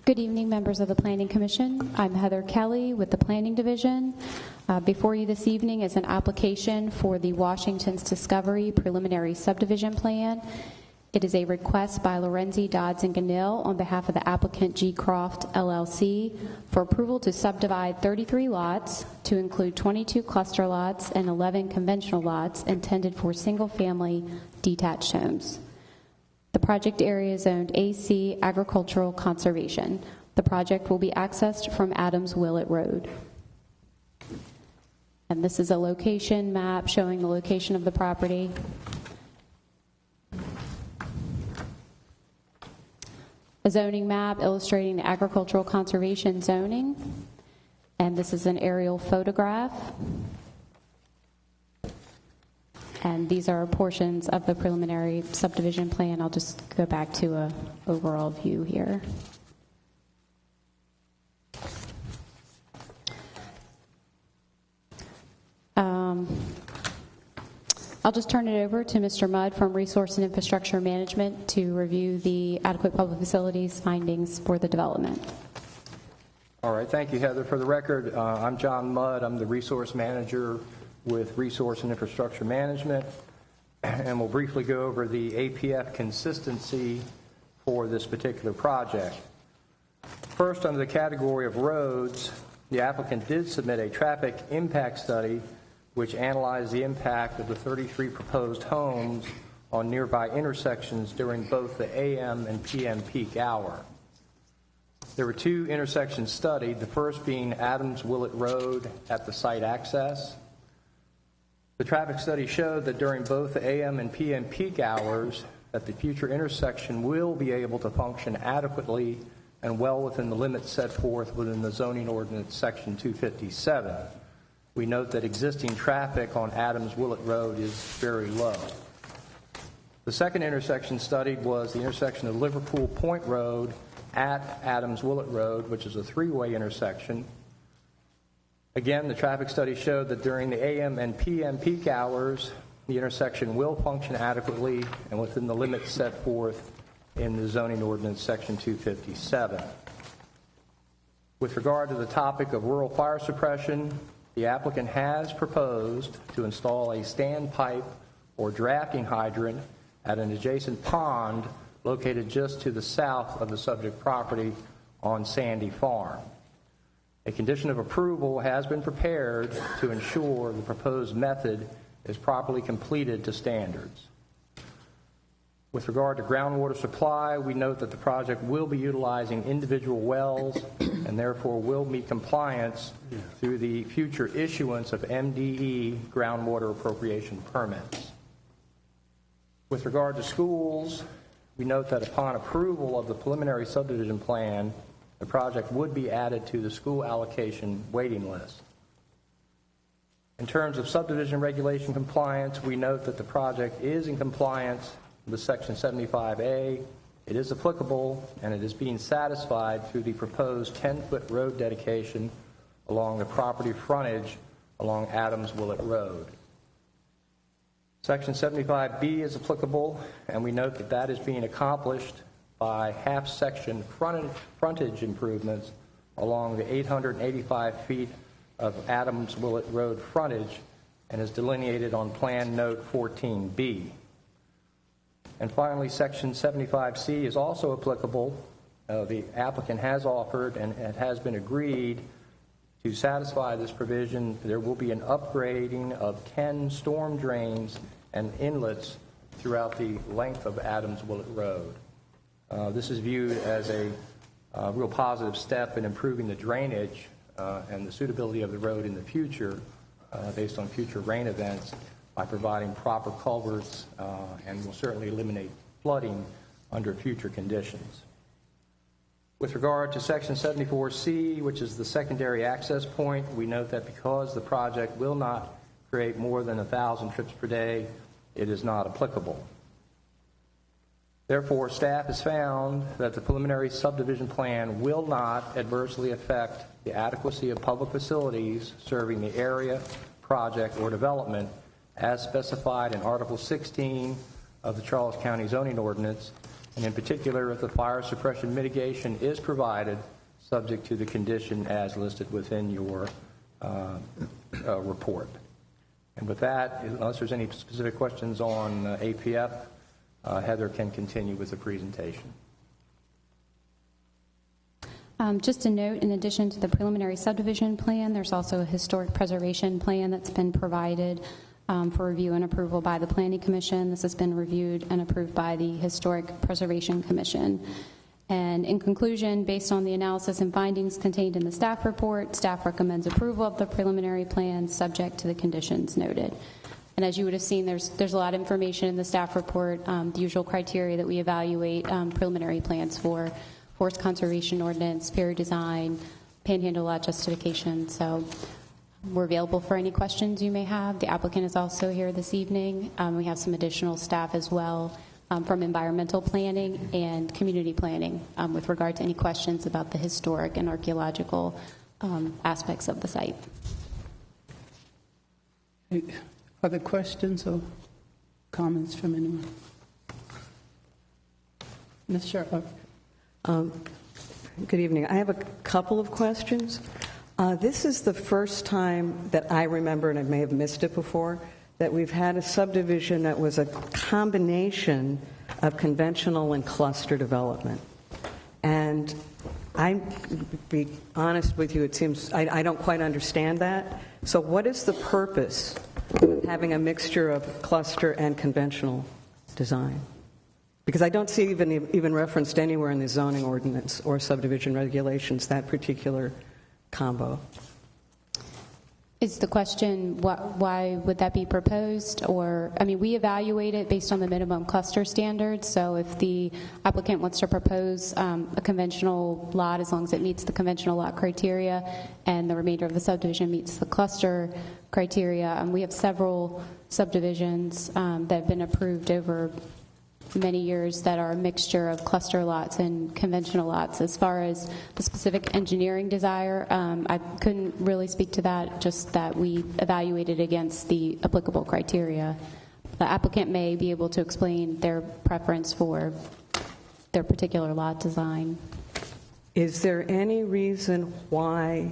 Good evening, members of the Planning Commission. I'm Heather Kelly with the Planning Division. Before you this evening is an application for the Washington's Discovery Preliminary Subdivision Plan. It is a request by Lorenzi, Dodds, and Ganil on behalf of the applicant G. Croft, LLC, for approval to subdivide 33 lots to include 22 cluster lots and 11 conventional lots intended for single-family detached homes. The project area is zoned AC Agricultural Conservation. The project will be accessed from Adams Willet Road. And this is a location map showing the location of the property. A zoning map illustrating the agricultural conservation zoning. And this is an aerial photograph. And these are portions of the preliminary subdivision plan. I'll just go back to an overall view here. I'll just turn it over to Mr. Mudd from Resource and Infrastructure Management to review the adequate public facilities findings for the development. All right, thank you, Heather. For the record, I'm John Mudd. I'm the resource manager with Resource and Infrastructure Management, and we'll briefly go over the APF consistency for this particular project. First, under the category of roads, the applicant did submit a traffic impact study which analyzed the impact of the 33 proposed homes on nearby intersections during both the AM and PM peak hour. There were two intersections studied, the first being Adams Willet Road at the site access. The traffic study showed that during both the AM and PM peak hours that the future intersection will be able to function adequately and well within the limits set forth within the zoning ordinance section 257. We note that existing traffic on Adams Willet Road is very low. The second intersection studied was the intersection of Liverpool Point Road at Adams Willet Road, which is a three-way intersection. Again, the traffic study showed that during the AM and PM peak hours, the intersection will function adequately and within the limits set forth in the zoning ordinance section 257. With regard to the topic of rural fire suppression, the applicant has proposed to install a standpipe or drafting hydrant at an adjacent pond located just to the south of the subject property on Sandy Farm. A condition of approval has been prepared to ensure the proposed method is properly completed to standards. With regard to groundwater supply, we note that the project will be utilizing individual wells and therefore will meet compliance through the future issuance of MDE groundwater appropriation permits. With regard to schools, we note that upon approval of the preliminary subdivision plan, the project would be added to the school allocation waiting list. In terms of subdivision regulation compliance, we note that the project is in compliance with Section 75A. It is applicable, and it is being satisfied through the proposed 10-foot road dedication along the property frontage along Adams Willet Road. Section 75B is applicable, and we note that that is being accomplished by half-section frontage improvements along the 885 feet of Adams Willet Road frontage and is delineated on Plan Note 14B. And finally, Section 75C is also applicable. The applicant has offered and it has been agreed to satisfy this provision. There will be an upgrading of 10 storm drains and inlets throughout the length of Adams Willet Road. This is viewed as a real positive step in improving the drainage and the suitability of the road in the future based on future rain events by providing proper culverts and will certainly eliminate flooding under future conditions. With regard to Section 74C, which is the secondary access point, we note that because the project will not create more than 1,000 trips per day, it is not applicable. Therefore, staff has found that the preliminary subdivision plan will not adversely affect the adequacy of public facilities serving the area, project, or development as specified in Article 16 of the Charles County Zoning Ordinance and in particular if the fire suppression mitigation is provided subject to the condition as listed within your report. And with that, unless there's any specific questions on APF, Heather can continue with the presentation. Just a note, in addition to the preliminary subdivision plan, there's also a historic preservation plan that's been provided for review and approval by the Planning Commission. This has been reviewed and approved by the Historic Preservation Commission. And in conclusion, based on the analysis and findings contained in the staff report, staff recommends approval of the preliminary plan subject to the conditions noted. And as you would have seen, there's a lot of information in the staff report, the usual criteria that we evaluate preliminary plans for: forest conservation ordinance, peer design, panhandle lot justification. So we're available for any questions you may have. The applicant is also here this evening. We have some additional staff as well from environmental planning and community planning with regard to any questions about the historic and archaeological aspects of the site. Other questions or comments from anyone? Ms. Sherlock. Good evening. I have a couple of questions. This is the first time that I remember, and I may have missed it before, that we've had a subdivision that was a combination of conventional and cluster development. And I'll be honest with you, it seems I don't quite understand that. So what is the purpose of having a mixture of cluster and conventional design? Because I don't see even referenced anywhere in the zoning ordinance or subdivision regulations that particular combo. Is the question why would that be proposed? Or, I mean, we evaluate it based on the minimum cluster standards. So if the applicant wants to propose a conventional lot, as long as it meets the conventional lot criteria and the remainder of the subdivision meets the cluster criteria, we have several subdivisions that have been approved over many years that are a mixture of cluster lots and conventional lots. As far as the specific engineering desire, I couldn't really speak to that, just that we evaluated against the applicable criteria. The applicant may be able to explain their preference for their particular lot design. Is there any reason why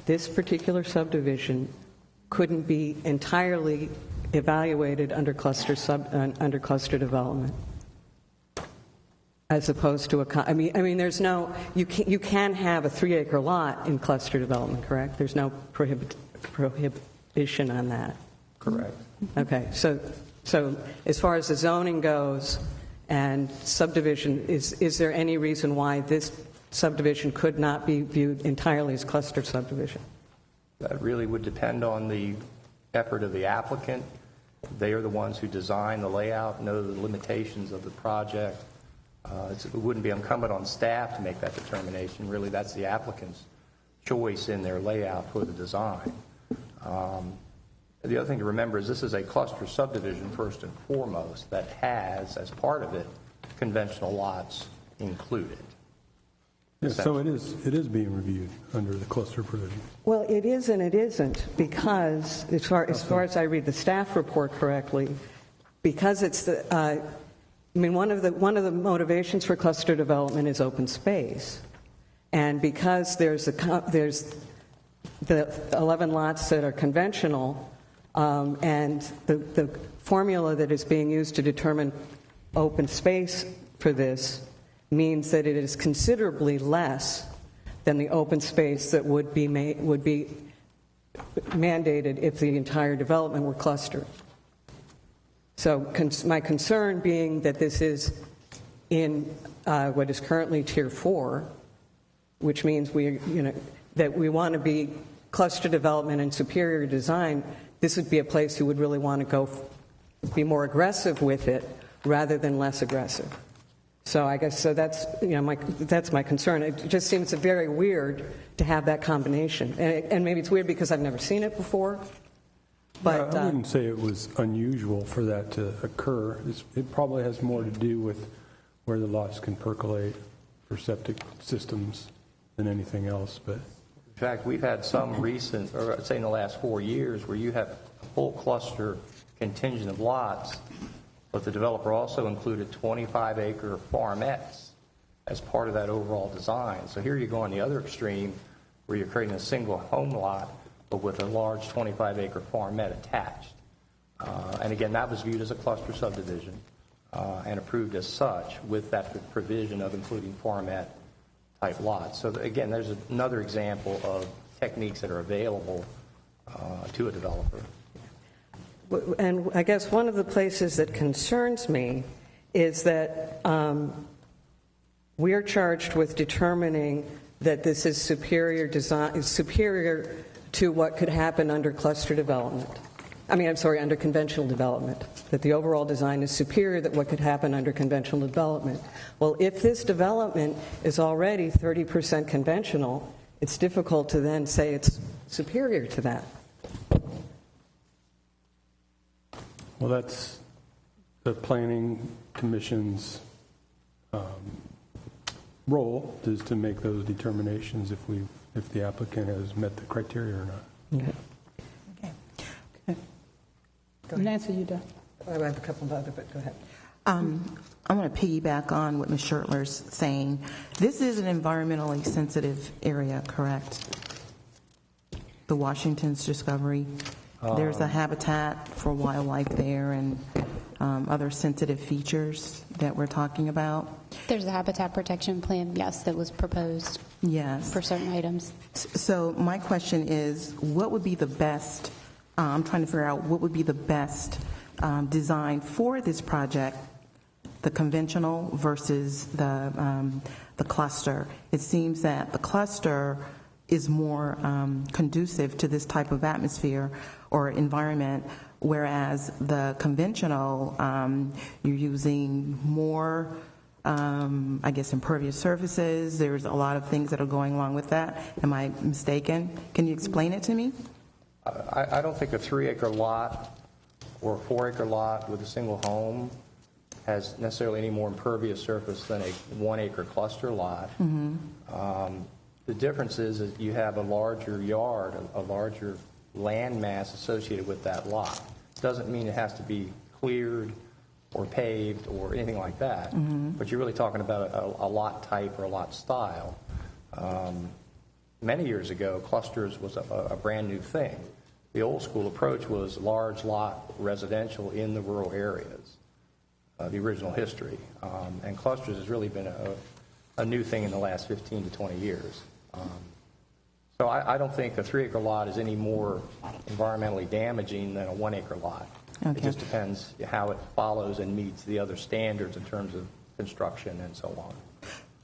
this particular subdivision couldn't be entirely evaluated under cluster development, as opposed to I mean, there's no you can have a 3-acre lot in cluster development, correct? There's no prohibition on that. Correct. Okay, so as far as the zoning goes and subdivision, is there any reason why this subdivision could not be viewed entirely as cluster subdivision? That really would depend on the effort of the applicant. They are the ones who design the layout, know the limitations of the project. It wouldn't be incumbent on staff to make that determination. Really, that's the applicant's choice in their layout for the design. The other thing to remember is this is a cluster subdivision first and foremost that has, as part of it, conventional lots included. Yeah, so it is being reviewed under the cluster provision. Well, it is and it isn't, because as far as I read the staff report correctly, because it's the one of the motivations for cluster development is open space, and because there's the 11 lots that are conventional, and the formula that is being used to determine open space for this means that it is considerably less than the open space that would be mandated if the entire development were clustered. So my concern being that this is in what is currently Tier 4, which means that we want to be cluster development and superior design. This would be a place who would really want to be more aggressive with it rather than less aggressive. So I guess that's that's my concern. It just seems very weird to have that combination, and maybe it's weird because I've never seen it before. But I wouldn't say it was unusual for that to occur. It probably has more to do with where the lots can percolate for septic systems than anything else. But in fact, we've had some recent, or I'd say in the last 4 years, where you have a full cluster contingent of lots, But the developer also included 25-acre farmettes as part of that overall design. So here you go on the other extreme where you're creating a single home lot, but with a large 25-acre farmette attached. And again, that was viewed as a cluster subdivision and approved as such with that provision of including farmette type lots. So again, there's another example of techniques that are available to a developer. And I guess one of the places that concerns me is that we're charged with determining that this is superior to what could happen under cluster development. Under conventional development, that the overall design is superior to what could happen under conventional development. Well, if this development is already 30% conventional, it's difficult to then say it's superior to that. Well, that's the Planning Commission's role, is to make those determinations if the applicant has met the criteria or not. Okay. Nancy, you done? I have a couple of other, but go ahead. I'm going to piggyback on what Ms. Schertler's saying. This is an environmentally sensitive area, correct? The Washington's discovery. There's a habitat for wildlife there and other sensitive features that we're talking about. There's a habitat protection plan, yes, that was proposed Yes. for certain items. So my question is, what would be the best, I'm trying to figure out what would be the best design for this project, the conventional versus the cluster. It seems that the cluster is more conducive to this type of atmosphere or environment, whereas the conventional, you're using more, impervious surfaces. There's a lot of things that are going along with that. Am I mistaken? Can you explain it to me? I don't think a 3-acre lot or a 4-acre lot with a single home has necessarily any more impervious surface than a 1-acre cluster lot. Mm-hmm. The difference is that you have a larger yard, a larger land mass associated with that lot. Doesn't mean it has to be cleared or paved or anything like that, but you're really talking about a lot type or a lot style. Many years ago, clusters was a brand new thing. The old school approach was large lot residential in the rural areas, the original history. And clusters has really been a new thing in the last 15 to 20 years. So I don't think a 3-acre lot is any more environmentally damaging than a 1-acre lot. Okay. It just depends how it follows and meets the other standards in terms of construction and so on.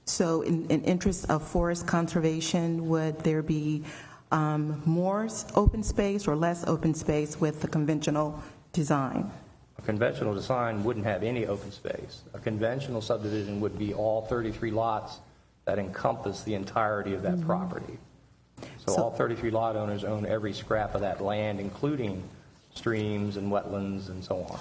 So in interest of forest conservation, would there be more open space or less open space with the conventional design? A conventional design wouldn't have any open space. A conventional subdivision would be all 33 lots that encompass the entirety of that property. So all 33 lot owners own every scrap of that land, including streams and wetlands and so on.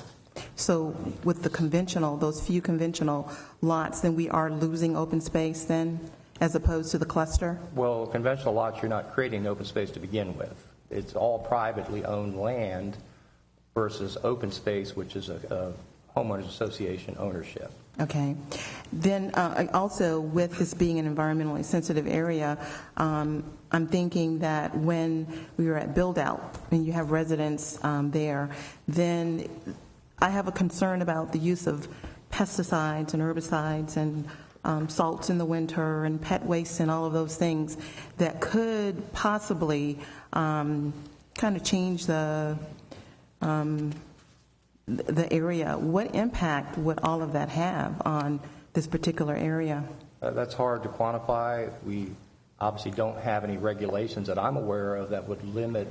So with the conventional, those few conventional lots, then we are losing open space then, as opposed to the cluster? Well, conventional lots, you're not creating open space to begin with. It's all privately owned land versus open space, which is a homeowners association ownership. Okay. Then also with this being an environmentally sensitive area, I'm thinking that when we were at build out and you have residents there, then I have a concern about the use of pesticides and herbicides and salts in the winter and pet waste and all of those things that could possibly kind of change the area. What impact would all of that have on this particular area? That's hard to quantify. We obviously don't have any regulations that I'm aware of that would limit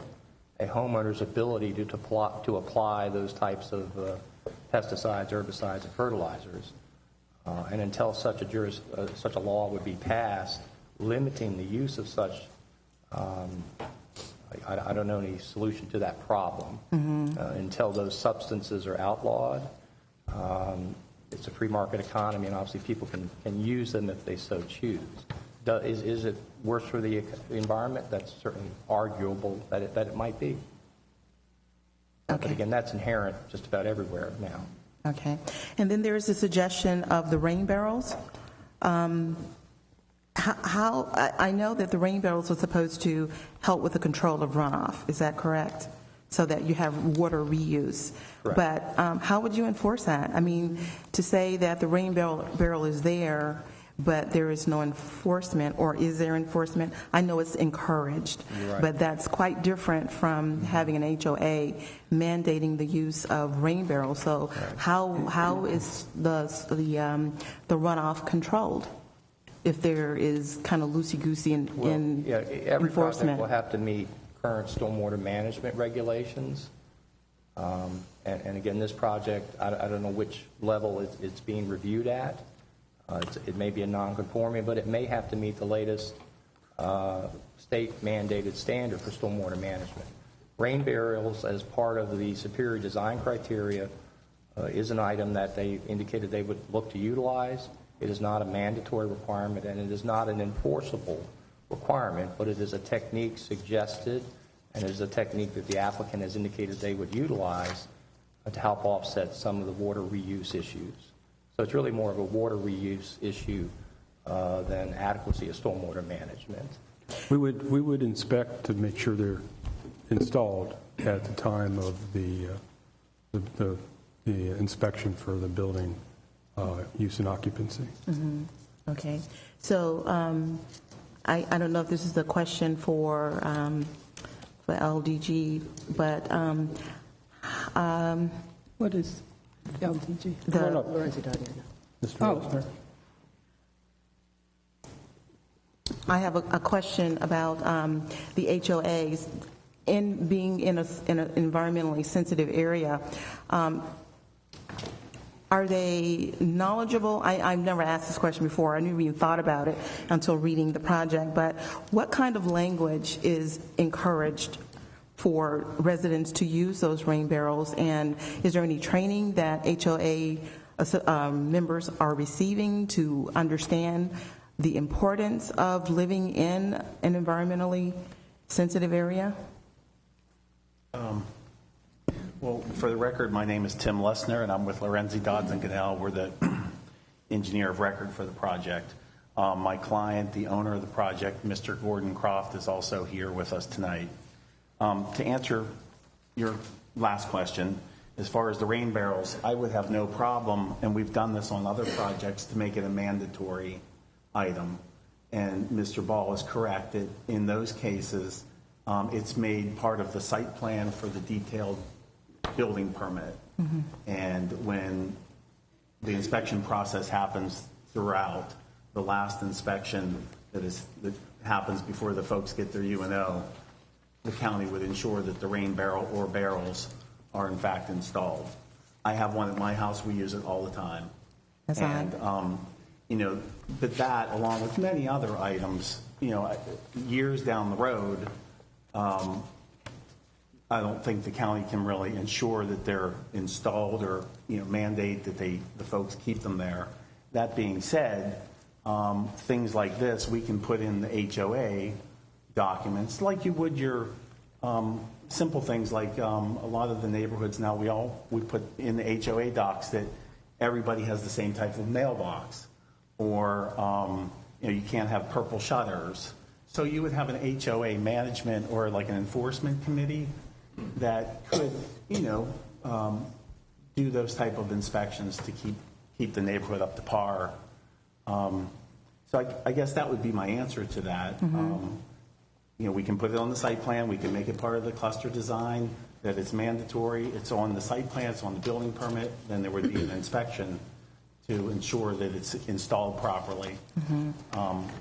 a homeowner's ability to apply those types of pesticides, herbicides, and fertilizers. And until such a law would be passed limiting the use of such, I don't know any solution to that problem. Until those substances are outlawed. It's a free market economy, and obviously people can use them if they so choose. Is it worse for the environment? That's certainly arguable that it might be. Okay. But again, that's inherent just about everywhere now. Okay. And then there is the suggestion of the rain barrels. I know that the rain barrels are supposed to help with the control of runoff. Is that correct? So that you have water reuse. Correct. But how would you enforce that? I mean, to say that the rain barrel is there, but there is no enforcement, or is there enforcement? I know it's encouraged, right, but that's quite different from having an HOA mandating the use of rain barrels. So right, how is the runoff controlled if there is kind of loosey-goosey in yeah, every enforcement? project will have to meet current stormwater management regulations. And again, this project, I don't know which level it's being reviewed at. It may be a non-conforming, but it may have to meet the latest state-mandated standard for stormwater management. Rain barrels, as part of the superior design criteria, is an item that they indicated they would look to utilize. It is not a mandatory requirement, and it is not an enforceable requirement, but it is a technique suggested, and it is a technique that the applicant has indicated they would utilize to help offset some of the water reuse issues. So it's really more of a water reuse issue than adequacy of stormwater management. We would inspect to make sure they're installed at the time of the inspection for the building use and occupancy. Mm-hmm. Okay. So I don't know if this is a question for LDG, but What is LTG? Mr. Oh. Lesner? I have a question about the HOAs. In being in an environmentally sensitive area, are they knowledgeable? I've never asked this question before. I never even thought about it until reading the project. But what kind of language is encouraged for residents to use those rain barrels? And is there any training that HOA members are receiving to understand the importance of living in an environmentally sensitive area? Well, for the record, my name is Tim Lesner, and I'm with Lorenzi Dodds and Goodell. We're the engineer of record for the project. My client, the owner of the project, Mr. Gordon Croft, is also here with us tonight. To answer your last question, as far as the rain barrels, I would have no problem, and we've done this on other projects, to make it a mandatory item. And Mr. Ball is correct that in those cases, it's made part of the site plan for the detailed building permit. Mm-hmm. And when the inspection process happens throughout, the last inspection that happens before the folks get their UNO, the county would ensure that the rain barrel or barrels are in fact installed. I have one at my house. We use it all the time. But that, along with many other items, years down the road, I don't think the county can really ensure that they're installed or mandate that the folks keep them there. That being said, things like this we can put in the HOA documents, like you would your simple things, like a lot of the neighborhoods now we put in the HOA docs that everybody has the same type of mailbox, or you can't have purple shutters. So you would have an HOA management or like an enforcement committee that could, do those type of inspections to keep the neighborhood up to par. So I guess that would be my answer to that. Mm-hmm. We can put it on the site plan. We can make it part of the cluster design, that it's mandatory. It's on the site plan. It's on the building permit. Then there would be an inspection to ensure that it's installed properly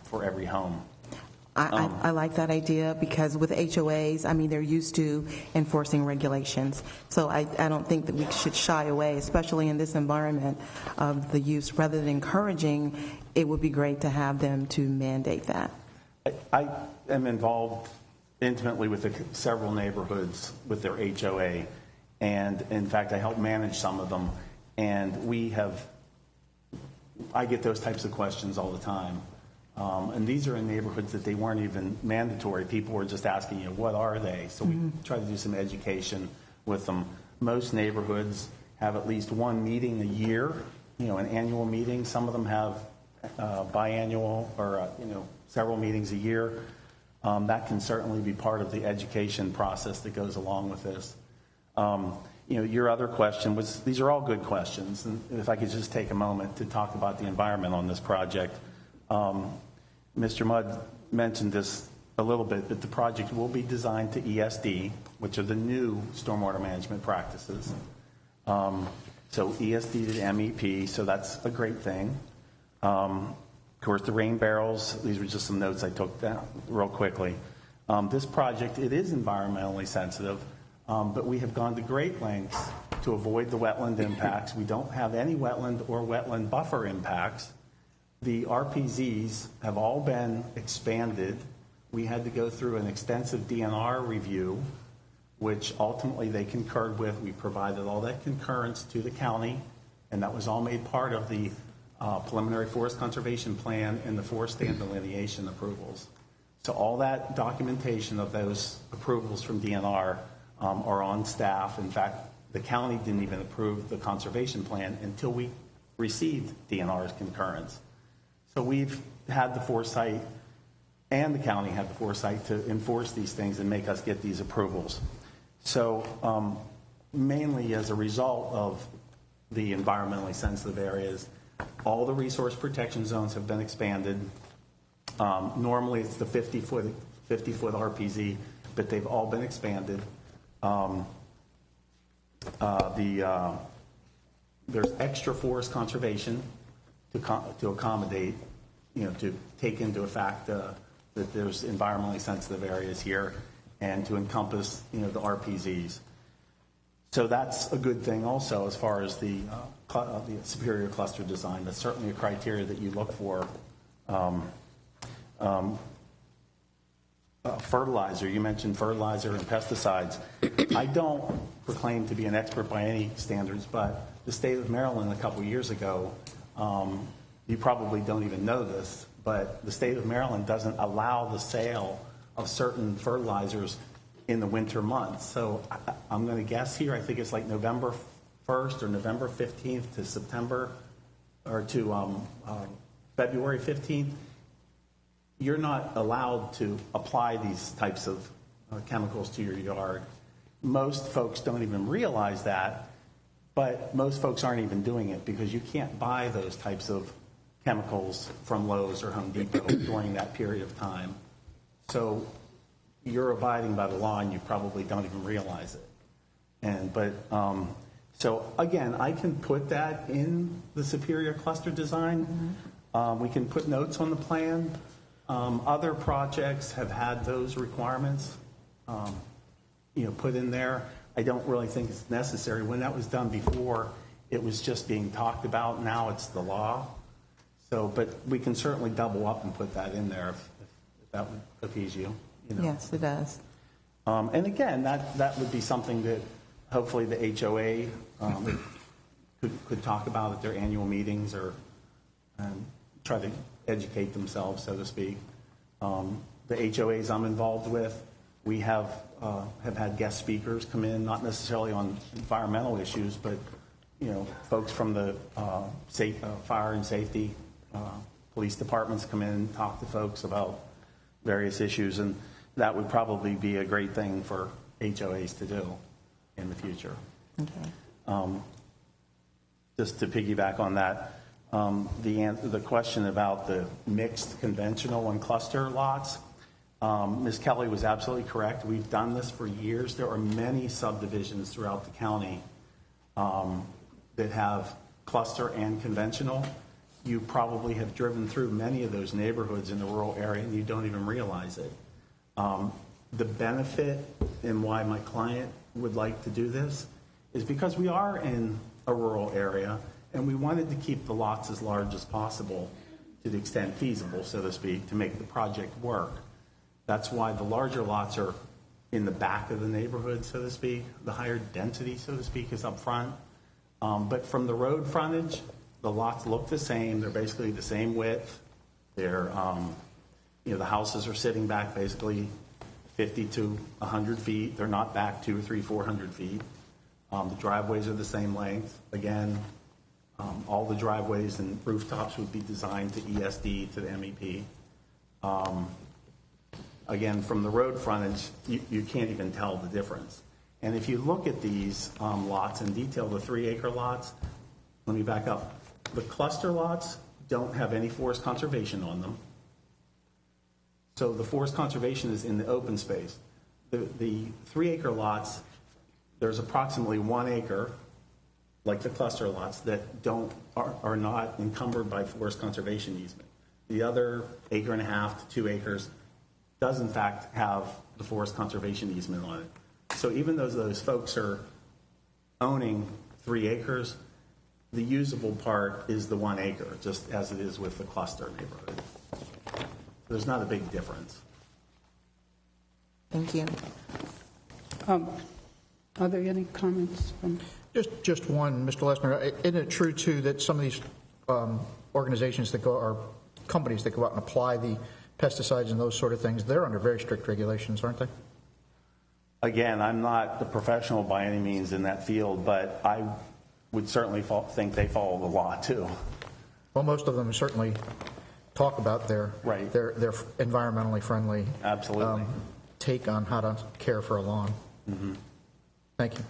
for every home. I like that idea, because with HOAs, they're used to enforcing regulations. So I don't think that we should shy away, especially in this environment of the use. Rather than encouraging, it would be great to have them to mandate that. I am involved intimately with several neighborhoods with their HOA, and in fact, I help manage some of them. And I get those types of questions all the time. And these are in neighborhoods that they weren't even mandatory. People were just asking, what are they? So we try to do some education with them. Most neighborhoods have at least one meeting a year, an annual meeting. Some of them have biannual or, several meetings a year. That can certainly be part of the education process that goes along with this. Your other question was, these are all good questions, and if I could just take a moment to talk about the environment on this project. Mr. Mudd mentioned this a little bit, but the project will be designed to ESD, which are the new stormwater management practices. So ESD to MEP, so that's a great thing. Of course, the rain barrels, these were just some notes I took down real quickly. This project, it is environmentally sensitive, but we have gone to great lengths to avoid the wetland impacts. We don't have any wetland or wetland buffer impacts. The RPZs have all been expanded. We had to go through an extensive DNR review, which ultimately they concurred with. We provided all that concurrence to the county, and that was all made part of the preliminary forest conservation plan and the forest stand delineation approvals. So all that documentation of those approvals from DNR are on staff. In fact, the county didn't even approve the conservation plan until we received DNR's concurrence. So we've had the foresight, and the county had the foresight to enforce these things and make us get these approvals. So mainly as a result of the environmentally sensitive areas, all the resource protection zones have been expanded. Normally it's the 50-foot RPZ, but they've all been expanded. There's extra forest conservation to accommodate, to take into effect that there's environmentally sensitive areas here and to encompass, the RPZs. So that's a good thing also as far as the superior cluster design. That's certainly a criteria that you look for. Fertilizer, you mentioned fertilizer and pesticides. I don't proclaim to be an expert by any standards, but the state of Maryland a couple years ago, you probably don't even know this, but the state of Maryland doesn't allow the sale of certain fertilizers in the winter months. So I'm going to guess here, I think it's like November 1st or November 15th to September or to February 15th. You're not allowed to apply these types of chemicals to your yard. Most folks don't even realize that, but most folks aren't even doing it because you can't buy those types of chemicals from Lowe's or Home Depot during that period of time. So you're abiding by the law and you probably don't even realize it. So again, I can put that in the superior cluster design. We can put notes on the plan. Other projects have had those requirements, put in there. I don't really think it's necessary. When that was done before, it was just being talked about. Now it's the law. So, but we can certainly double up and put that in there if that would appease you. Yes, it does. And again, that would be something that hopefully the HOA could talk about at their annual meetings or try to educate themselves, so to speak. The HOAs I'm involved with, we have had guest speakers come in, not necessarily on environmental issues, but folks from the fire and safety, police departments come in and talk to folks about various issues, and that would probably be a great thing for HOAs to do in the future. Okay. Just to piggyback on that, the question about the mixed conventional and cluster lots, Ms. Kelly was absolutely correct. We've done this for years. There are many subdivisions throughout the county that have cluster and conventional. You probably have driven through many of those neighborhoods in the rural area and you don't even realize it. The benefit and why my client would like to do this is because we are in a rural area and we wanted to keep the lots as large as possible to the extent feasible, so to speak, to make the project work. That's why the larger lots are in the back of the neighborhood, so to speak. The higher density, so to speak, is up front. But from the road frontage, the lots look the same. They're basically the same width. They're, the houses are sitting back basically 50 to 100 feet. They're not back 200 or 300, 400 feet. The driveways are the same length. Again, all the driveways and rooftops would be designed to ESD to the MEP. Again, from the road frontage, you can't even tell the difference. And if you look at these lots in detail, the 3-acre lots, let me back up. The cluster lots don't have any forest conservation on them. So the forest conservation is in the open space. The 3-acre lots, there's approximately 1 acre, like the cluster lots, that are not encumbered by forest conservation easement. The other 1.5 acres to 2 acres does in fact have the forest conservation easement on it. So even though those folks are owning 3 acres, the usable part is the 1 acre, just as it is with the cluster neighborhood. There's not a big difference. Thank you. Are there any comments from? Just one, Mr. Lessner. Isn't it true, too, that some of these organizations that go, or companies that go out and apply the pesticides and those sort of things, they're under very strict regulations, aren't they? Again, I'm not the professional by any means in that field, but I would certainly think they follow the law, too. Well, most of them certainly talk about their environmentally friendly Absolutely. Take on how to care for a lawn. Mm-hmm. Thank you.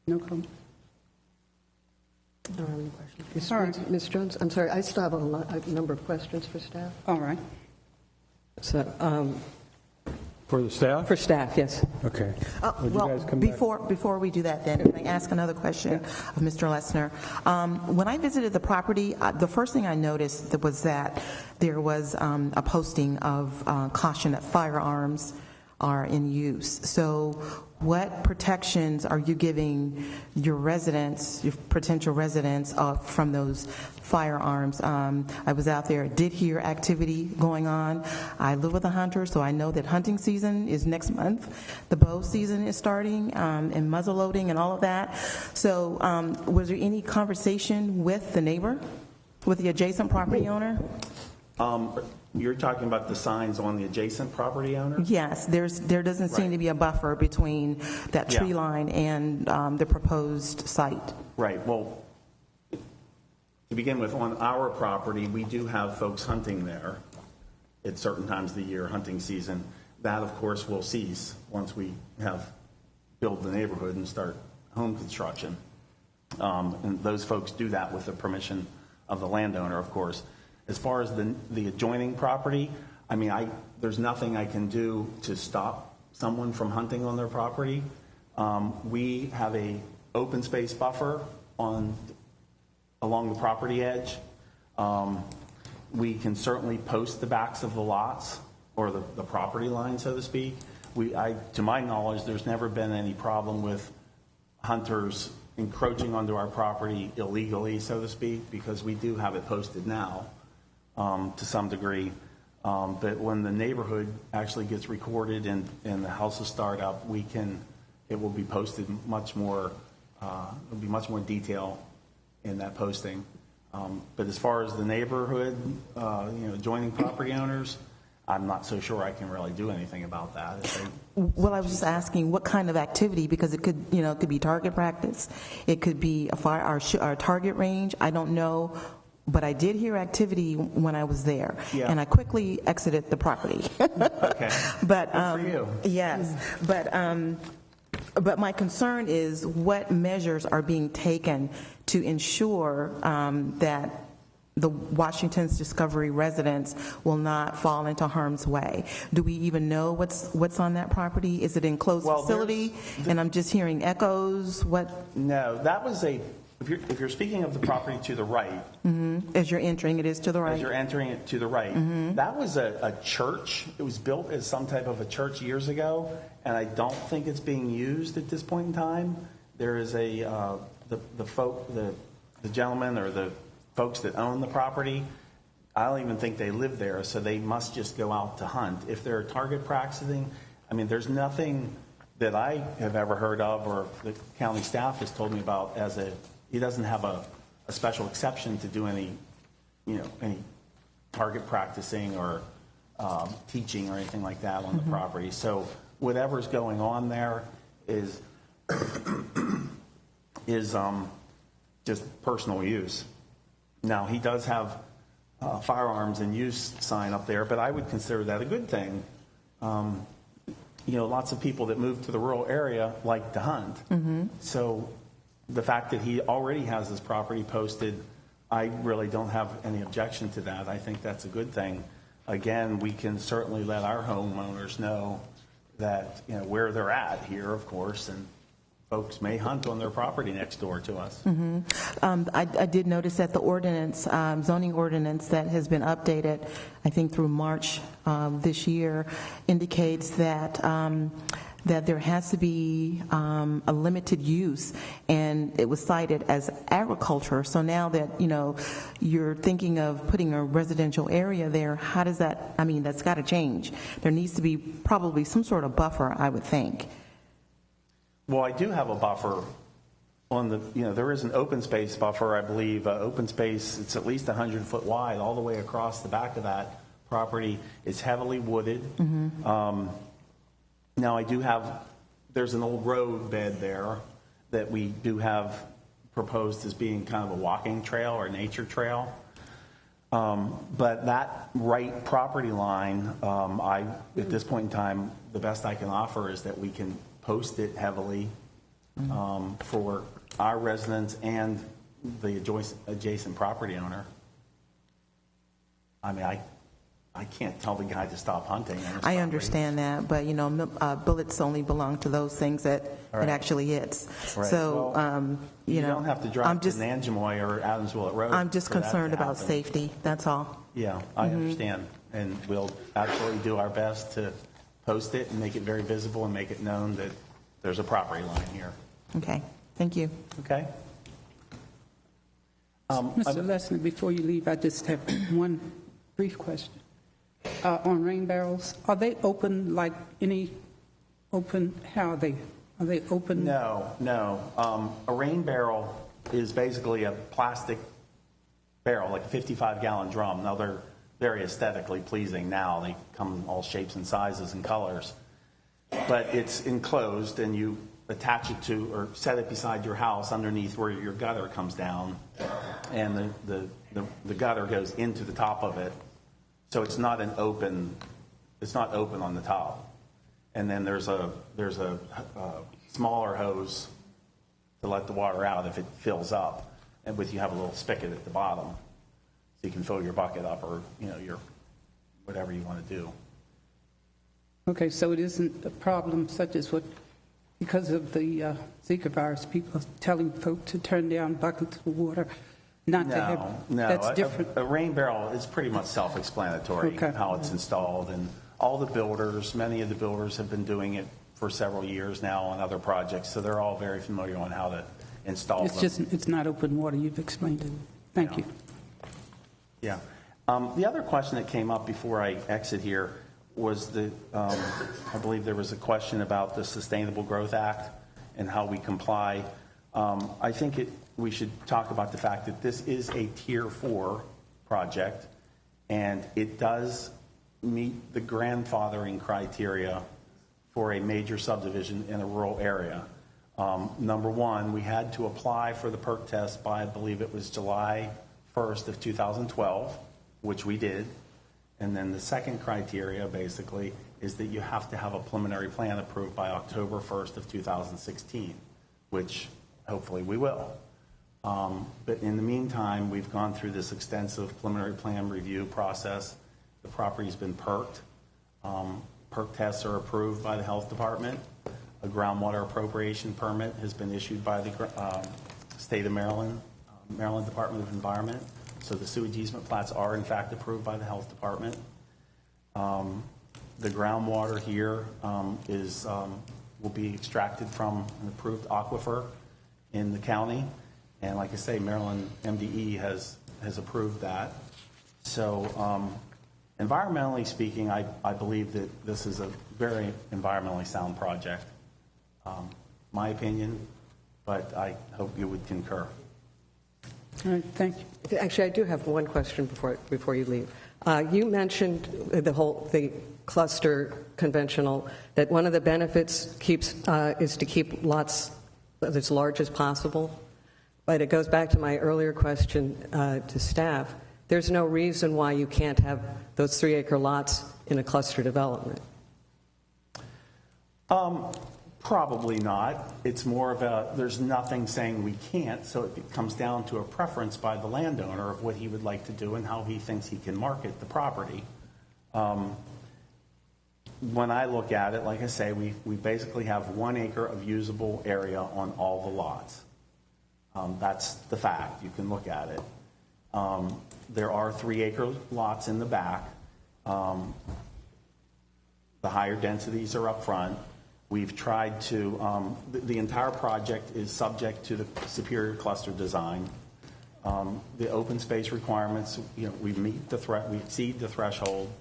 No comment. I don't have any questions. Sorry. Ms. Jones, I'm sorry, I still have a number of questions for staff. All right. So, For the staff? for staff, yes. Okay. Would you Well, guys come back? before we do that, then, can I ask another question of Mr. Lessner? When I visited the property, the first thing I noticed was that there was a posting of caution that firearms are in use. So what protections are you giving your residents, your potential residents, from those firearms? I was out there, did hear activity going on. I live with a hunter, so I know that hunting season is next month. The bow season is starting, and muzzle loading and all of that. So was there any conversation with the neighbor, with the adjacent property owner? You're talking about the signs on the adjacent property owner? Yes, there doesn't seem to be a buffer between that tree line and the proposed site. Right. Well, to begin with, on our property, we do have folks hunting there at certain times of the year, hunting season. That, of course, will cease once we have built the neighborhood and start home construction. And those folks do that with the permission of the landowner, of course. As far as the adjoining property, I mean, there's nothing I can do to stop someone from hunting on their property. We have a open space buffer along the property edge. We can certainly post the backs of the lots or the property line, so to speak. To my knowledge, there's never been any problem with hunters encroaching onto our property illegally, so to speak, because we do have it posted now. To some degree, but when the neighborhood actually gets recorded and the houses start up, it will be posted much more. There'll be much more detail in that posting. But as far as the neighborhood, adjoining property owners, I'm not so sure I can really do anything about that. Well, I was just asking what kind of activity, because it could be target practice, it could be our target range. I don't know. But I did hear activity when I was there, and I quickly exited the property. Okay. But good for you. Yes, but my concern is what measures are being taken to ensure that the Washington's Discovery residents will not fall into harm's way. Do we even know what's on that property? Is it an enclosed facility? And I'm just hearing echoes. What? No, that was If you're speaking of the property to the right, as you're entering, it is to the right. As you're entering it to the right, that was a church. It was built as some type of a church years ago, and I don't think it's being used at this point in time. There is the gentleman or the folks that own the property. I don't even think they live there, so they must just go out to hunt. If they're target practicing, I mean, there's nothing that I have ever heard of or the county staff has told me about he doesn't have a special exception to do any target practicing or teaching or anything like that on the property. So whatever's going on there is just personal use. Now, he does have firearms and use sign up there, but I would consider that a good thing. Lots of people that move to the rural area like to hunt. So the fact that he already has his property posted, I really don't have any objection to that. I think that's a good thing. Again, we can certainly let our homeowners know that, where they're at here, of course, and folks may hunt on their property next door to us. I did notice that the ordinance, zoning ordinance that has been updated, I think through March this year, indicates that that there has to be a limited use, and it was cited as agriculture. So now that, you're thinking of putting a residential area there, how does that, that's got to change. There needs to be probably some sort of buffer, I would think. Well, I do have a buffer on the, there is an open space buffer, I believe. Open space, it's at least 100 foot wide all the way across the back of that property. It's heavily wooded. Now, I do have, there's an old road bed there that we do have proposed as being kind of a walking trail or nature trail. But that right property line, at this point in time, the best I can offer is that we can post it heavily for our residents and the adjacent property owner. I can't tell the guy to stop hunting. I understand that, but bullets only belong to those things that it actually hits. Right. So, well, you don't have to drive to Nanjemoy or Adams Willet Road. I'm just concerned about safety. That's all. Yeah, I understand, and we'll absolutely do our best to post it and make it very visible and make it known that there's a property line here. Okay. Thank you. Okay. Mr. Lesnar, before you leave, I just have one brief question. On rain barrels, are they open like any open? How are they? Are they open? No. A rain barrel is basically a plastic barrel, like a 55-gallon drum. Now, they're very aesthetically pleasing now. They come in all shapes and sizes and colors. But it's enclosed, and you attach it to or set it beside your house underneath where your gutter comes down, and the gutter goes into the top of it. So it's not open on the top. And then there's a smaller hose to let the water out if it fills up, and you have a little spigot at the bottom, so you can fill your bucket up or your whatever you want to do. Okay, so it isn't a problem such as because of the Zika virus, people are telling folk to turn down buckets of water. No, that's different. A rain barrel is pretty much self-explanatory, how it's installed, and many of the builders have been doing it for several years now on other projects, so they're all very familiar on how to install them. It's not open water. You've explained it. Thank you. Yeah. The other question that came up before I exit here was I believe there was a question about the Sustainable Growth Act and how we comply. I think we should talk about the fact that this is a Tier 4 project, and it does meet the grandfathering criteria for a major subdivision in a rural area. Number one, we had to apply for the perk test by, I believe it was July 1st of 2012, which we did. And then the second criteria, basically, is that you have to have a preliminary plan approved by October 1st of 2016, which hopefully we will. But in the meantime, we've gone through this extensive preliminary plan review process. The property's been perked. Perk tests are approved by the health department. A groundwater appropriation permit has been issued by the state of Maryland, Maryland Department of Environment. So the sewage easement plats are in fact approved by the health department. The groundwater here will be extracted from an approved aquifer in the county. And like I say, Maryland MDE has approved that. So environmentally speaking, I believe that this is a very environmentally sound project. My opinion, but I hope you would concur. All right, thank you. Actually, I do have one question before you leave. You mentioned the cluster conventional, that one of the benefits is to keep lots as large as possible. But it goes back to my earlier question to staff. There's no reason why you can't have those 3-acre lots in a cluster development. Probably not. It's more of there's nothing saying we can't, so it comes down to a preference by the landowner of what he would like to do and how he thinks he can market the property. When I look at it, like I say, we basically have 1 acre of usable area on all the lots. That's the fact. You can look at it. There are 3-acre lots in the back. The higher densities are up front. We've tried to, the entire project is subject to the superior cluster design. The open space requirements, we meet we exceed the threshold.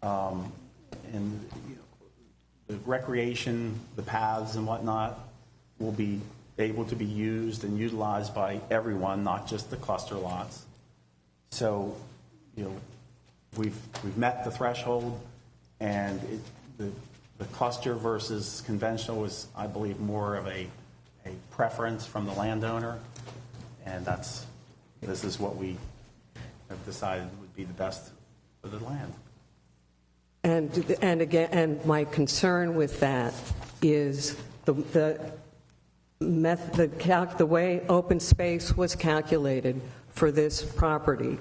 And the recreation, the paths and whatnot will be able to be used and utilized by everyone, not just the cluster lots. So, we've met the threshold, and the cluster versus conventional is, I believe, more of a preference from the landowner, and this is what we have decided would be the best for the land. And my concern with that is the way open space was calculated for this property,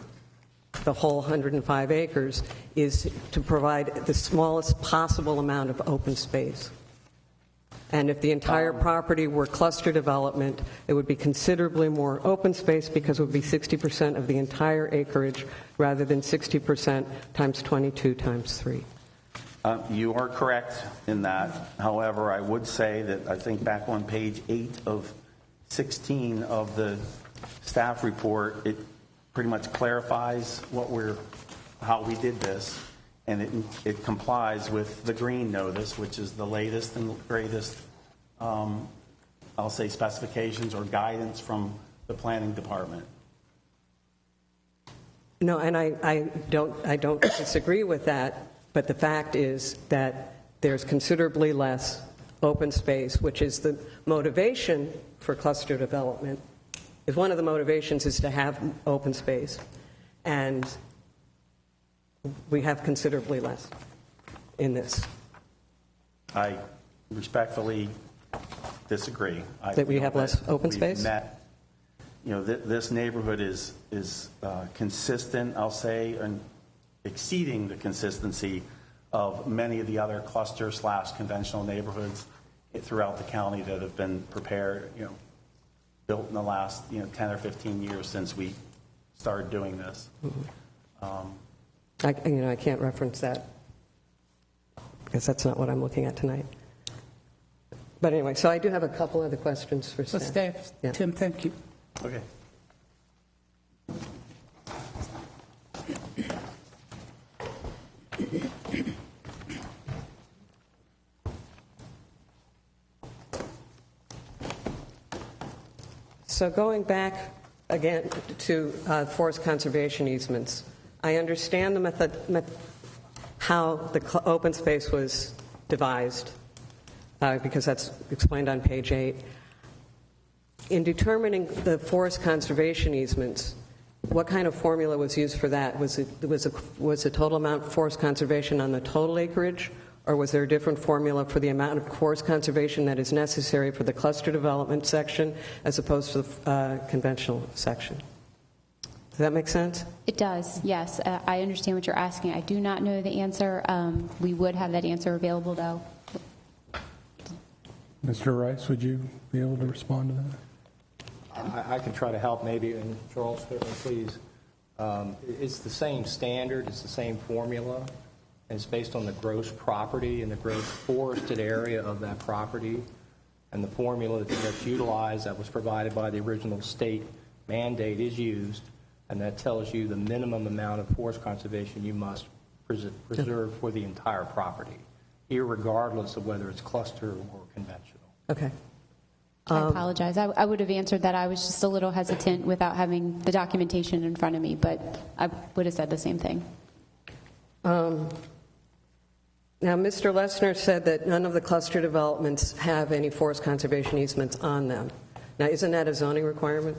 the whole 105 acres, is to provide the smallest possible amount of open space. And if the entire property were cluster development, it would be considerably more open space because it would be 60% of the entire acreage rather than 60% times 22 times 3. You are correct in that. However, I would say that I think back on page 8 of 16 of the staff report, it pretty much clarifies how we did this, and it complies with the green notice, which is the latest and greatest, I'll say, specifications or guidance from the planning department. No, and I don't disagree with that, but the fact is that there's considerably less open space, which is the motivation for cluster development. If one of the motivations is to have open space, and we have considerably less in this. I respectfully disagree. That we have less open space? This neighborhood is consistent, I'll say, and exceeding the consistency of many of the other cluster/conventional neighborhoods throughout the county that have been prepared, built in the last 10 or 15 years since we started doing this. I can't reference that because that's not what I'm looking at tonight. But anyway, so I do have a couple other questions for staff. Yeah. Tim, thank you. Okay. So going back again to forest conservation easements, I understand the how the open space was devised, because that's explained on page 8. In determining the forest conservation easements, what kind of formula was used for that? Was the total amount of forest conservation on the total acreage, or was there a different formula for the amount of forest conservation that is necessary for the cluster development section as opposed to the conventional section? Does that make sense? It does, yes. I understand what you're asking. I do not know the answer. We would have that answer available, though. Mr. Rice, would you be able to respond to that? I can try to help maybe, and Charles, please. It's the same standard, it's the same formula, and it's based on the gross property and the gross forested area of that property, and the formula that's utilized that was provided by the original state mandate is used, and that tells you the minimum amount of forest conservation you must preserve for the entire property, irregardless of whether it's cluster or conventional. Okay. I apologize. I would have answered that. I was just a little hesitant without having the documentation in front of me, but I would have said the same thing. Now, Mr. Lesner said that none of the cluster developments have any forest conservation easements on them. Now, isn't that a zoning requirement?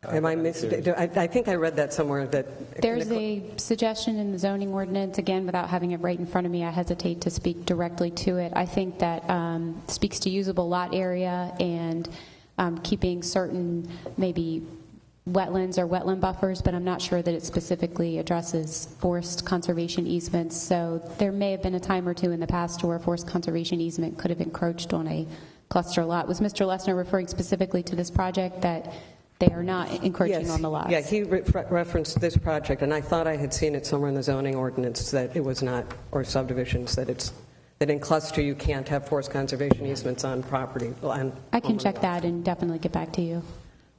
Am I I think I read that somewhere. That There's a suggestion in the zoning ordinance, again, without having it right in front of me, I hesitate to speak directly to it. I think that speaks to usable lot area and keeping certain maybe wetlands or wetland buffers, but I'm not sure that it specifically addresses forest conservation easements. So there may have been a time or two in the past where a forest conservation easement could have encroached on a cluster lot. Was Mr. Lesner referring specifically to this project, that they are not encroaching on the lots? Yeah, he referenced this project, and I thought I had seen it somewhere in the zoning ordinance that it was not, or subdivisions, that in cluster you can't have forest conservation easements on property. I can check that and definitely get back to you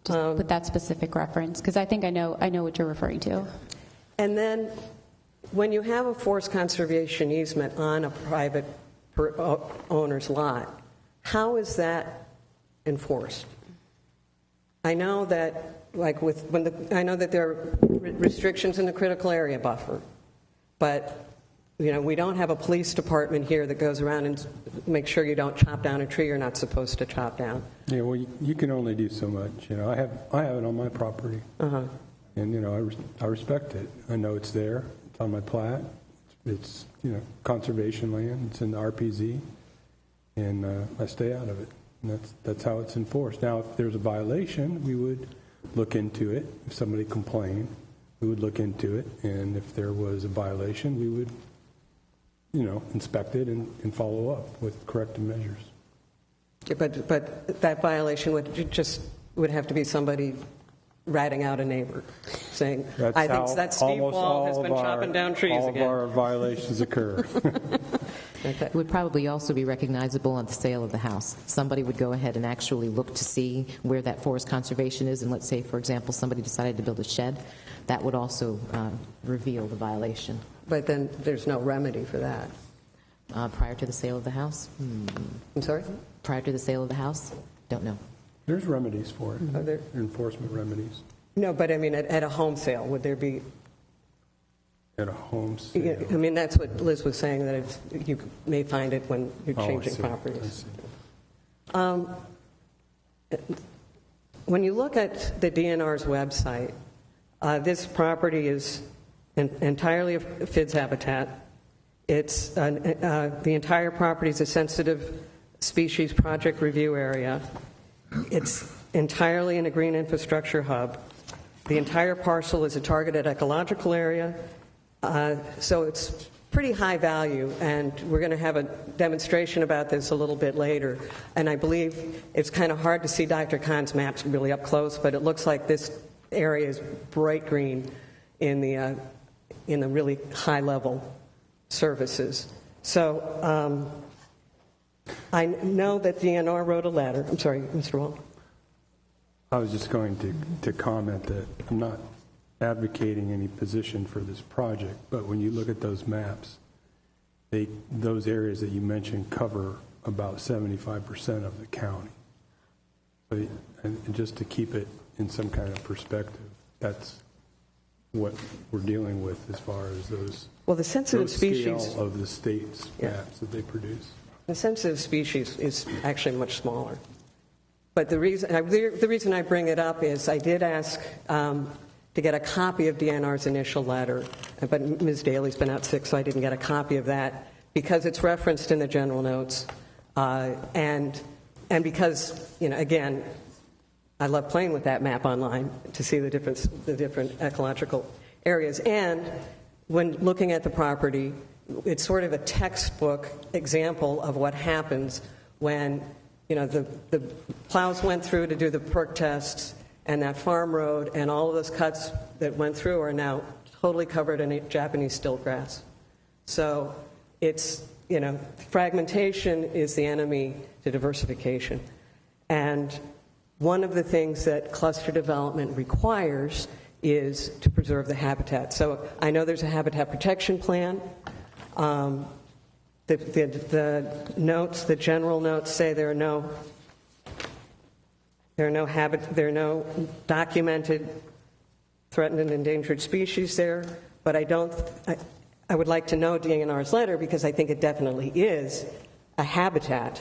just with that specific reference, because I think I know what you're referring to. And then when you have a forest conservation easement on a private owner's lot, how is that enforced? I know that, I know that there are restrictions in the critical area buffer, but we don't have a police department here that goes around and makes sure you don't chop down a tree you're not supposed to chop down. Yeah, well, you can only do so much. I have it on my property, and I respect it. I know it's there. It's on my plat. It's conservation land. It's in the RPZ, and I stay out of it. And that's how it's enforced. Now, if there's a violation, we would look into it. If somebody complained, we would look into it. And if there was a violation, we would, inspect it and follow up with corrective measures. Yeah, but that violation would have to be somebody ratting out a neighbor, saying, "I think that Steve Wall has been chopping down trees again." All of our violations occur. Okay. It would probably also be recognizable on the sale of the house. Somebody would go ahead and actually look to see where that forest conservation is, and let's say, for example, somebody decided to build a shed. That would also reveal the violation. But then there's no remedy for that. Prior to the sale of the house? I'm sorry? Prior to the sale of the house? Don't know. There's remedies for it. Are there? Enforcement remedies. No, but I mean, at a home sale, would there be? At a home sale. I mean, that's what Liz was saying, that you may find it when you're changing properties. When you look at the DNR's website, this property is entirely of FIDS habitat. It's the entire property is a sensitive species project review area. It's entirely in a green infrastructure hub. The entire parcel is a targeted ecological area. So it's pretty high value, and we're going to have a demonstration about this a little bit later. And I believe it's kind of hard to see Dr. Khan's maps really up close, but it looks like this area is bright green in the really high-level services. So I know that DNR wrote a letter. I'm sorry, Mr. Wall. I was just going to comment that I'm not advocating any position for this project, but when you look at those maps, those areas that you mentioned cover about 75% of the county. So, and just to keep it in some kind of perspective, that's what we're dealing with as far as those. Well, the sensitive species scale of the state's maps that they produce. The sensitive species is actually much smaller. But the reason I bring it up is I did ask to get a copy of DNR's initial letter, but Ms. Daly's been out sick, so I didn't get a copy of that because it's referenced in the general notes, and because again, I love playing with that map online to see the different ecological areas, and when looking at the property, it's sort of a textbook example of what happens when the plows went through to do the perk tests. And that farm road and all of those cuts that went through are now totally covered in Japanese stilt grass. So it's, fragmentation is the enemy to diversification. And one of the things that cluster development requires is to preserve the habitat. So I know there's a habitat protection plan. The notes, the general notes say there are no documented threatened and endangered species there, but I would like to know DNR's letter because I think it definitely is a habitat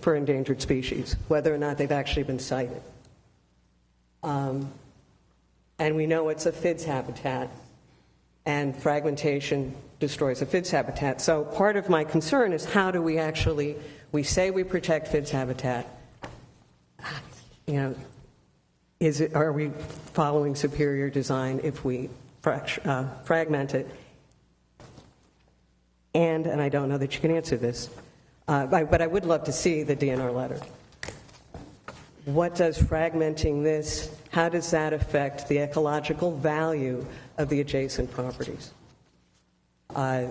for endangered species, whether or not they've actually been cited. And we know it's a FIDS habitat, and fragmentation destroys a FIDS habitat. So part of my concern is how do we actually, we say we protect FIDS habitat, are we following superior design if we fragment it? And I don't know that you can answer this, but I would love to see the DNR letter. What does fragmenting this, how does that affect the ecological value of the adjacent properties? I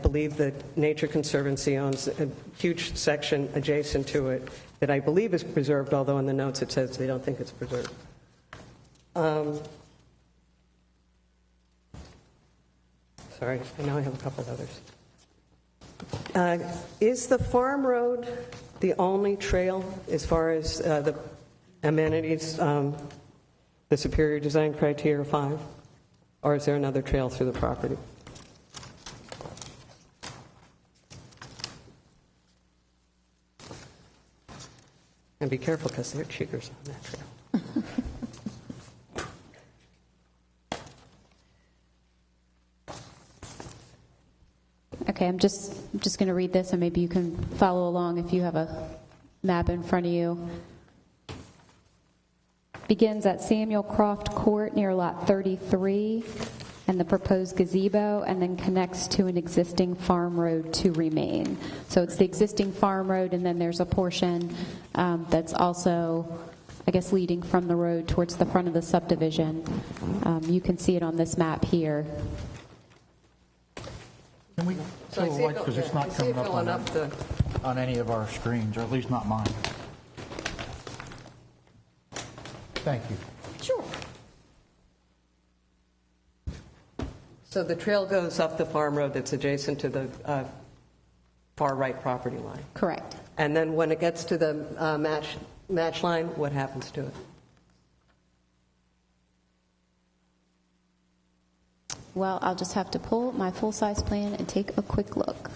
believe that Nature Conservancy owns a huge section adjacent to it that I believe is preserved, although in the notes it says they don't think it's preserved. Sorry, I know I have a couple of others. Is the farm road the only trail as far as the amenities, the superior design criteria 5? Or is there another trail through the property? And be careful because there are chiggers on that trail. Okay, I'm just going to read this, and maybe you can follow along if you have a map in front of you. Begins at Samuel Croft Court near Lot 33 and the proposed gazebo, and then connects to an existing farm road to remain. So it's the existing farm road, and then there's a portion that's also, I guess, leading from the road towards the front of the subdivision. You can see it on this map here. Can we show a light, because it's not coming up on any of our screens, or at least not mine. Thank you. Sure. So the trail goes up the farm road that's adjacent to the far right property line. Correct. And then when it gets to the match line, what happens to it? Well, I'll just have to pull my full-size plan and take a quick look.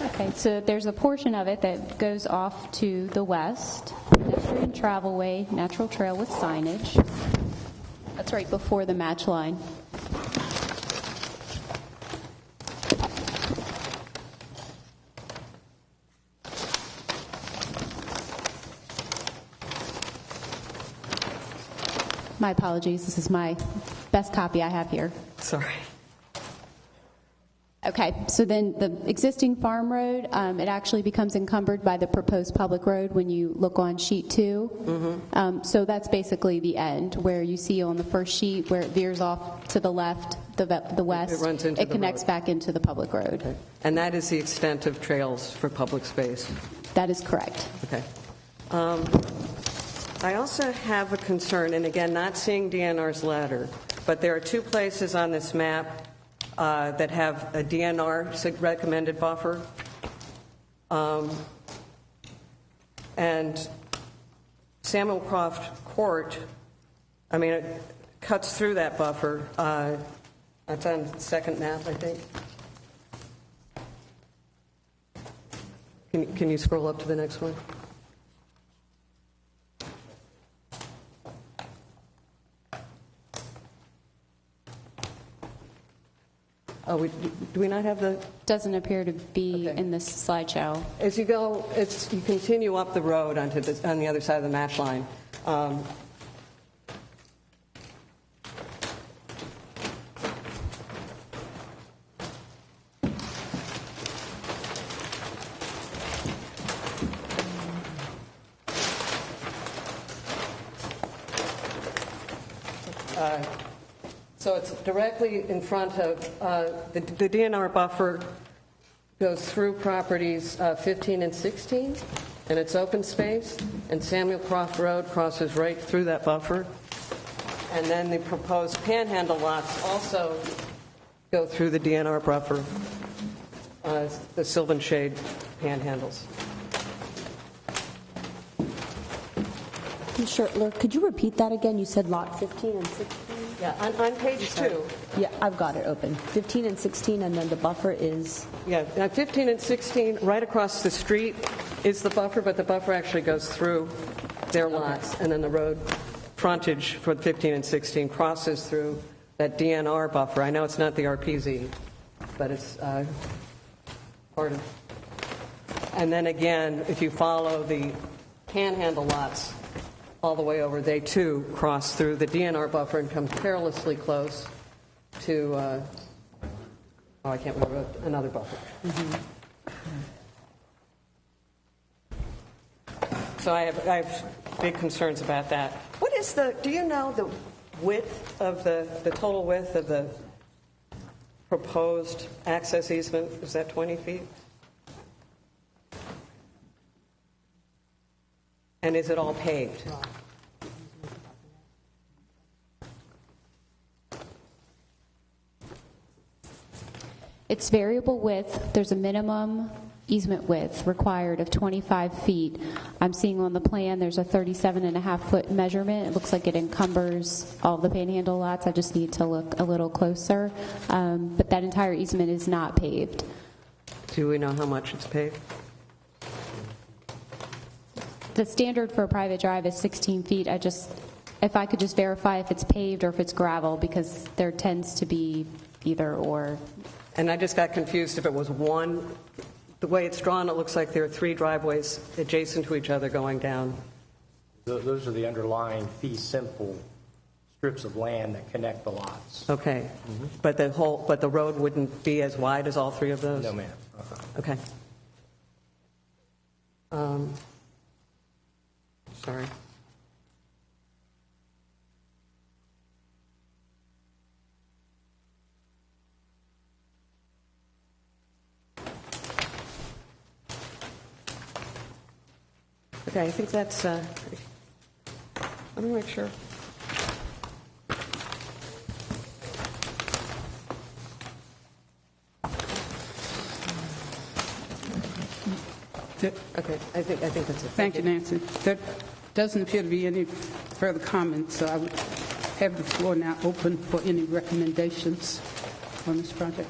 Okay, so there's a portion of it that goes off to the west, pedestrian travelway, natural trail with signage. That's right before the match line. My apologies, this is my best copy I have here. Sorry. Okay, so then the existing farm road, it actually becomes encumbered by the proposed public road when you look on sheet 2. Mm-hmm. So that's basically the end, where you see on the first sheet where it veers off to the left, the west. It runs into it connects back into the public road. Okay. And that is the extent of trails for public space? That is correct. Okay. I also have a concern, and again, not seeing DNR's letter, but there are two places on this map that have a DNR recommended buffer. And Samuel Croft Court, I mean, it cuts through that buffer. That's on the second map, I think. Can you scroll up to the next one? Oh, do we not have the... Doesn't appear to be in this slideshow. As you go, you continue up the road on the other side of the match line. So it's directly in front of the DNR buffer goes through properties 15 and 16. and it's open space, and Samuel Croft Road crosses right through that buffer. And then the proposed panhandle lots also go through the DNR buffer, the Sylvan Shade panhandles. Commissioner, could you repeat that again? You said lot 15 and 16? Yeah, on page 2. Yeah, I've got it open. 15 and 16, and then the buffer is? Yeah, now 15 and 16, right across the street is the buffer, but the buffer actually goes through their lots, and then the road frontage for 15 and 16 crosses through that DNR buffer. I know it's not the RPZ, but it's part of. And then again, if you follow the panhandle lots all the way over, they too cross through the DNR buffer and come perilously close to, I can't remember, another buffer. So I have big concerns about that. What is do you know the width of the total width of the proposed access easement? Is that 20 feet? And is it all paved? It's variable width. There's a minimum easement width required of 25 feet. I'm seeing on the plan there's a 37.5-foot measurement. It looks like it encumbers all the panhandle lots. I just need to look a little closer. But that entire easement is not paved. Do we know how much it's paved? The standard for a private drive is 16 feet. If I could just verify if it's paved or if it's gravel, because there tends to be either or. And I just got confused if it was one. The way it's drawn, it looks like there are 3 driveways adjacent to each other going down. Those are the underlying fee simple strips of land that connect the lots. Okay. But the road wouldn't be as wide as all 3 of those? No, ma'am. Okay. Sorry. Okay, I think that's, let me make sure. Okay, I think that's it. Thank you, Nancy. There doesn't appear to be any further comments, so I would have the floor now open for any recommendations on this project.